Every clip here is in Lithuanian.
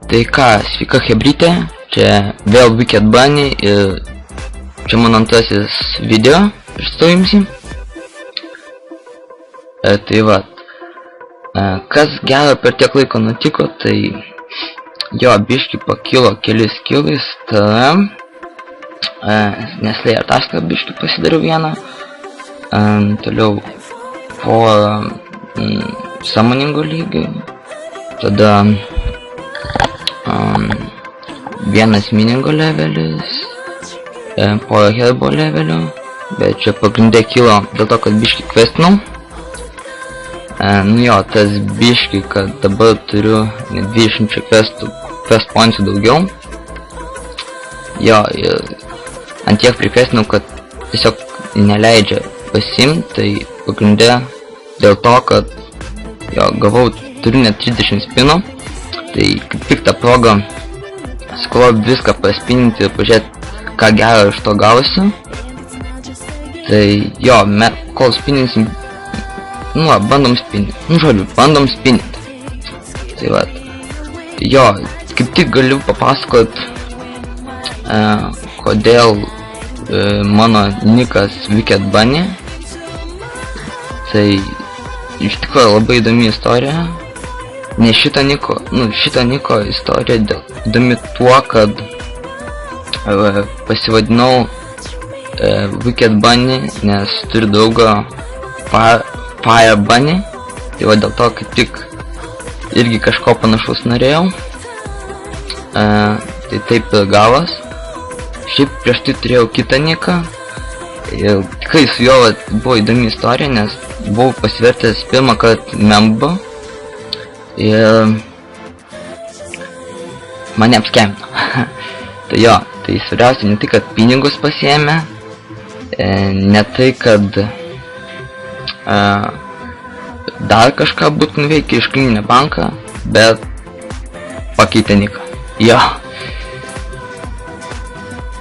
Tai ką, sveika chebrytė, čia vėl Wicked Bunny ir čia mano antrasis video, pristatau jums jį. Tai va, kas gero per tiek laiko nutiko, tai jo biški pakilo kelis kilais, tada Slayer taską biški pasidariau vieną, toliau porą sąmoningo lygių, tada vienas miningo levelis, porą herbo levelio, bet čia pagrindė kilo dėl to, kad biški questinau. Nu jo, tas biški, kad dabar turiu 20 quest pointsų daugiau. Jo, ir ant tiek priquestinau, kad tiesiog neleidžia pasiimt, tai pagrindė dėl to, kad jo, turiu net 30 spinų. Tai kaip tik tą progą sklau viską paspininti ir pažiūrėti, ką gero iš to gausiu. Tai jo, kol spininsim, bandom spinti. Bandom spinti. Tai va, jo, kaip tik galiu papasakot, kodėl mano nikas Wicked Bunny. Tai iš tikrųjų labai įdomi istorija. Ne šito niko istorija įdomi tuo, kad pasivadinau Wicked Bunny, nes turiu draugą Fire Bunny. Tai va dėl to, kaip tik irgi kažko panašaus norėjau. Tai taip ir gavos. Šiaip prieš tai turėjau kitą niką. Ir tikrai su juo buvo įdomi istorija, nes buvau pasivertęs pirmą kartą membu. Ir mane apskemino. Tai jo, tai svarbiausia ne tai, kad pinigus pasiėmė, ne tai, kad dar kažką būtų nuveikę iš klininę banką, bet pakeitė niką. Jo,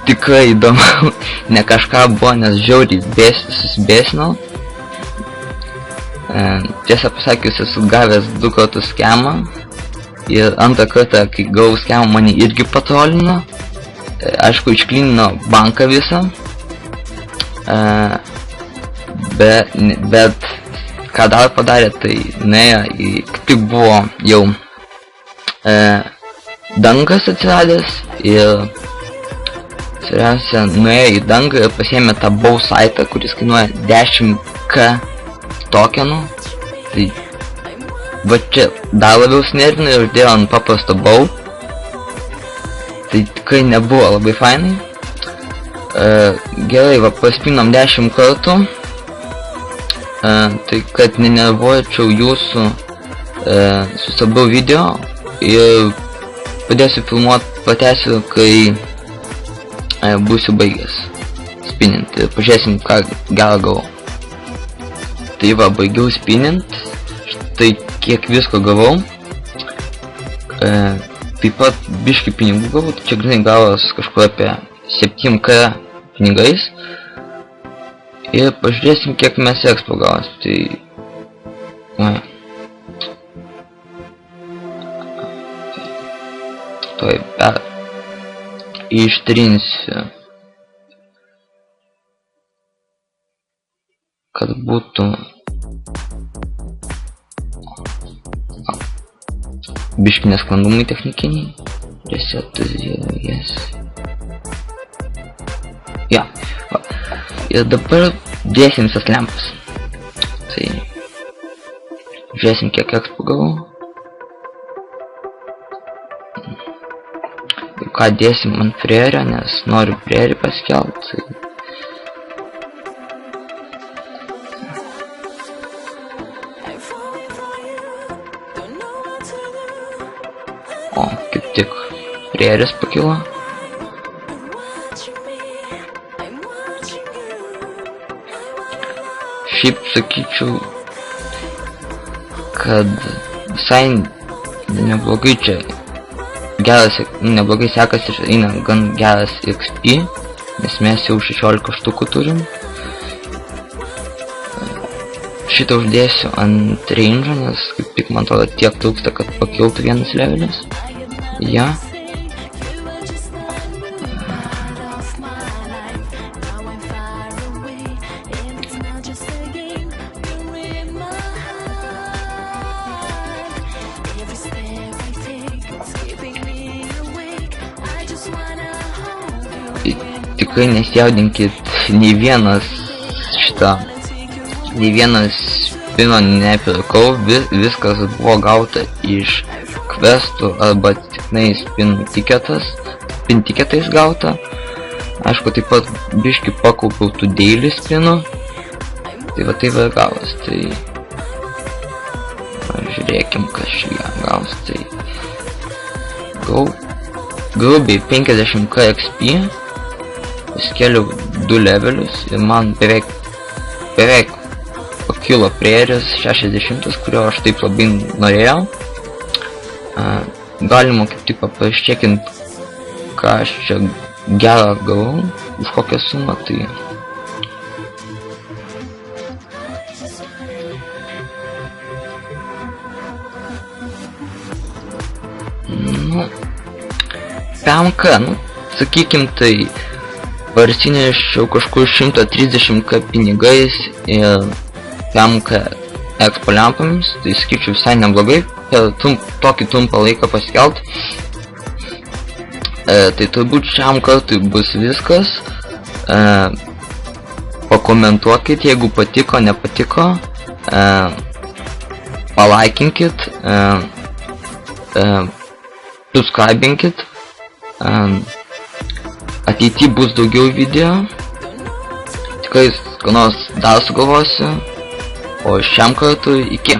tikrai įdomu, ne kažką buvo, nes žiauriai susibėsinau. Tiesą pasakius, esu gavęs 2 kartus skemą ir antrą kartą, kai gavau skemą, mane irgi patrolino. Aišku, išklinino banką visą, bet ką dar padarė, tai nuėjo į, kaip tik buvo jau dangas atsiradęs ir svarbiausia, nuėjo į dangą ir pasiėmė tą bow saitą, kuris kainuoja 10k tokenų. Tai va čia dar labiau snervino ir uždėjau ant paprasto bow. Tai tikrai nebuvo labai fainai. Gerai, va paspinom 10 kartų. Tai kad nenervuočiau jūsų, sustabdau video ir padėsiu filmuoti, patęsiu, kai būsiu baigęs spinint ir pažiūrėsim, ką gero gavau. Tai va, baigiau spinint, štai kiek visko gavau. Taip pat biški pinigų gavau, tai čia grinai gavos kažkur apie 7k pinigais. Ir pažiūrėsim, kiek mes expo gavos. Tai ištrinsiu, kad būtų biški nesklandumai technikiniai. Resetas, yes. Ja, va. Ir dabar dėsim visas lempas. Tai žiūrėsim, kiek expo gavau. Ir ką dėsim ant prierio, nes noriu prierį paskelt. Tai o, kaip tik prieris pakilo. Šiaip sakyčiau, kad visai neblogai čia neblogai sekasi ir eina gan geras XP, nes mes jau 16 štukų turim. šitą uždėsiu ant range, nes kaip tik man atrodo tiek trūksta, kad pakiltų vienas levelis. Ja. Tikrai nesijaudinkit, nei vienas spino nepirkau, viskas buvo gauta iš questų arba tikrai spin tiketais gauta. Aišku, taip pat biškį pakaupiau tų daily spinų, tai va taip ir gavos, tai žiūrėkim, kas čia gaus, tai grubiai 50k XP, skeliau 2 levelius ir man beveik pakilo prieris 60, kurio aš taip labai norėjau. Galima kaip tik papraščekint, ką aš čia gerą gavau, už kokią sumą, tai PMK, sakykim, tai parsineščiau kažkur 130k pinigais ir PMK expo lempomis, tai skaičiu visai neblogai, per tokį trumpą laiką pasikelt. Tai turbūt šiam kartui bus viskas. Pakomentuokit, jeigu patiko, nepatiko, palaikinkit, subscribinkit. Ateity bus daugiau video, tikrai ką nors dar sugalvosiu, o šiam kartui iki.